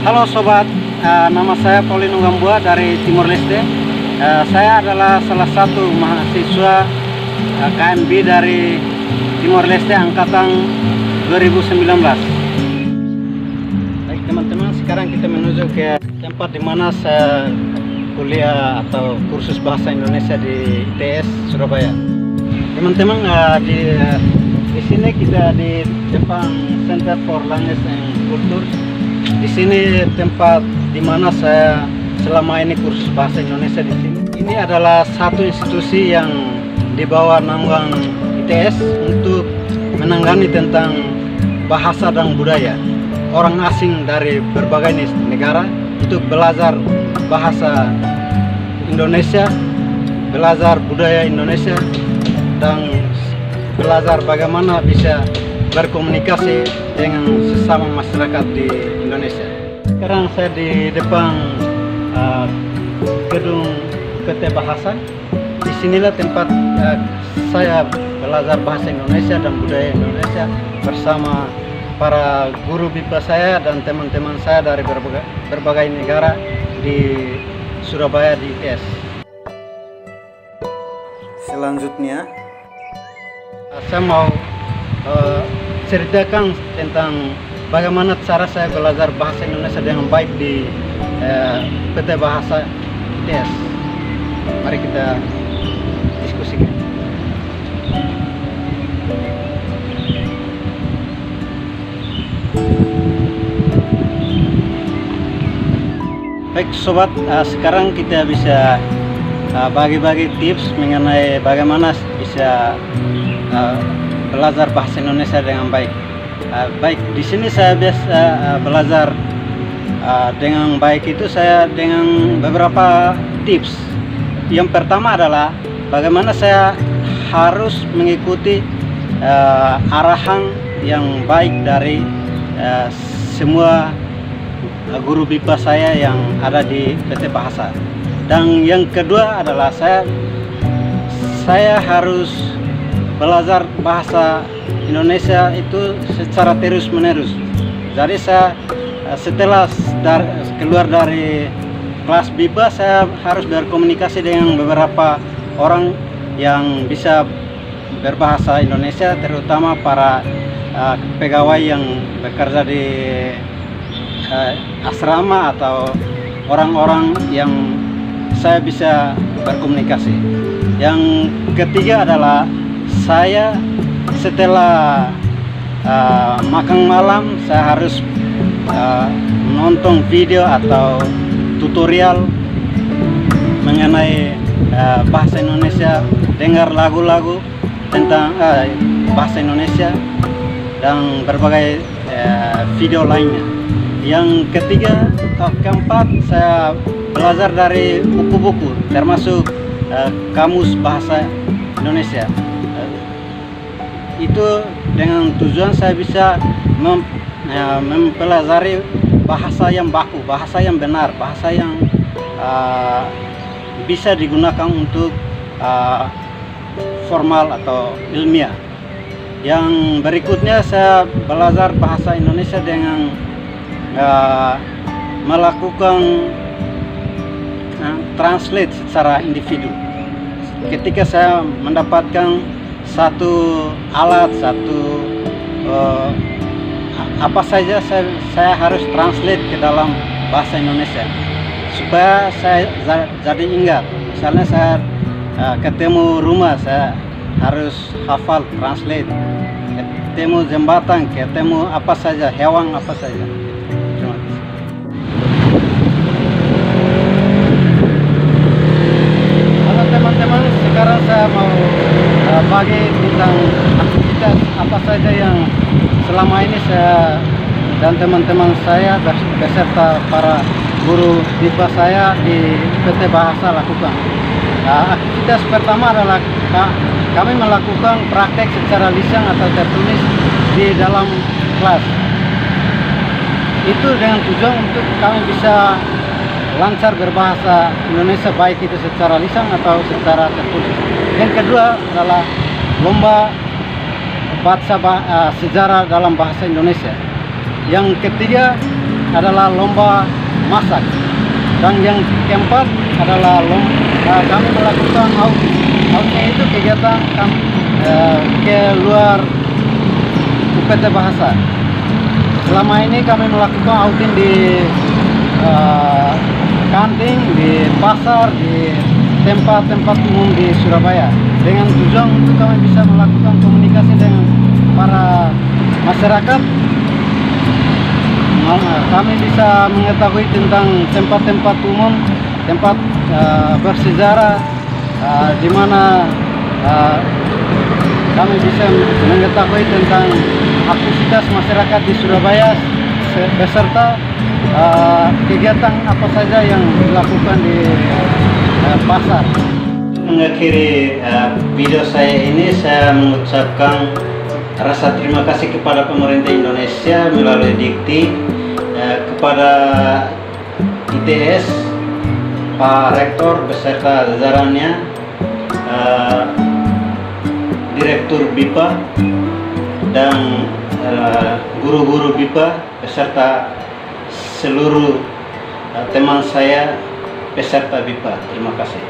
Halo sobat, nama saya Paulino Gambua dari Timor Leste. Saya adalah salah satu mahasiswa KMB dari Timor Leste angkatan 2019. Baik teman-teman, sekarang kita menuju ke tempat di mana saya kuliah atau kursus bahasa Indonesia di ITS Surabaya. Teman-teman, di sini kita di depan Center for Language and Culture. Di sini tempat di mana saya selama ini kursus bahasa Indonesia di sini. Ini adalah satu institusi yang di bawah naungan ITS untuk menangani tentang bahasa dan budaya orang asing dari berbagai negara untuk belajar bahasa Indonesia, belajar budaya Indonesia, dan belajar bagaimana bisa berkomunikasi dengan sesama masyarakat di Indonesia. Sekarang saya di depan gedung PT Bahasa. Disinilah tempat saya belajar bahasa Indonesia dan budaya Indonesia bersama para guru BIPA saya dan teman-teman saya dari berbagai negara di Surabaya di ITS. Selanjutnya saya mau ceritakan tentang bagaimana cara saya belajar bahasa Indonesia dengan baik di PT Bahasa ITS. Mari kita diskusikan. Baik sobat, sekarang kita bisa bagi-bagi tips mengenai bagaimana bisa belajar bahasa Indonesia dengan baik. Baik, di sini saya biasa belajar dengan baik itu saya dengan beberapa tips. Yang pertama adalah bagaimana saya harus mengikuti arahan yang baik dari semua guru BIPA saya yang ada di PT Bahasa. Dan yang kedua adalah saya harus belajar bahasa Indonesia itu secara terus-menerus. Jadi saya setelah keluar dari kelas BIPA, saya harus berkomunikasi dengan beberapa orang yang bisa berbahasa Indonesia, terutama para pegawai yang bekerja di asrama atau orang-orang yang saya bisa berkomunikasi. Yang ketiga adalah saya setelah makan malam saya harus menonton video atau tutorial mengenai bahasa Indonesia, dengar lagu-lagu tentang bahasa Indonesia dan berbagai video lainnya. Yang keempat saya belajar dari buku-buku termasuk kamus bahasa Indonesia. Itu dengan tujuan saya bisa mempelajari bahasa yang baku, bahasa yang benar, bahasa yang bisa digunakan untuk formal atau ilmiah. Yang berikutnya saya belajar bahasa Indonesia dengan melakukan translate secara individu. Ketika saya mendapatkan satu alat, apa saja saya harus translate ke dalam bahasa Indonesia supaya saya jadi ingat. Misalnya saya ketemu rumah, saya harus hafal translate. Ketemu jembatan, ketemu apa saja, hewan apa saja. Terima kasih. Halo teman-teman, sekarang saya mau bagi tentang aktivitas apa saja yang selama ini saya dan teman-teman saya beserta para guru BIPA saya di PT Bahasa lakukan. Aktivitas pertama adalah kami melakukan praktek secara lisan atau tertulis di dalam kelas. Itu dengan tujuan untuk kami bisa lancar berbahasa Indonesia, baik itu secara lisan atau secara tertulis. Yang kedua adalah lomba baca sejarah dalam bahasa Indonesia. Yang ketiga adalah lomba masak. Dan yang keempat adalah kami melakukan outing. Outing itu kegiatan kami ke luar UPT Bahasa. Selama ini kami melakukan outing di kantin, di pasar, di tempat-tempat umum di Surabaya, dengan tujuan untuk kami bisa melakukan komunikasi dengan para masyarakat. Kami bisa mengetahui tentang tempat-tempat umum, tempat bersejarah, di mana kami bisa mengetahui tentang aktivitas masyarakat di Surabaya beserta kegiatan apa saja yang dilakukan di pasar. Mengakhiri video saya ini, saya mengucapkan rasa terima kasih kepada pemerintah Indonesia melalui Dikti, kepada ITS, Pak Rektor beserta jajarannya, Direktur BIPA dan guru-guru BIPA beserta seluruh teman saya peserta BIPA. Terima kasih.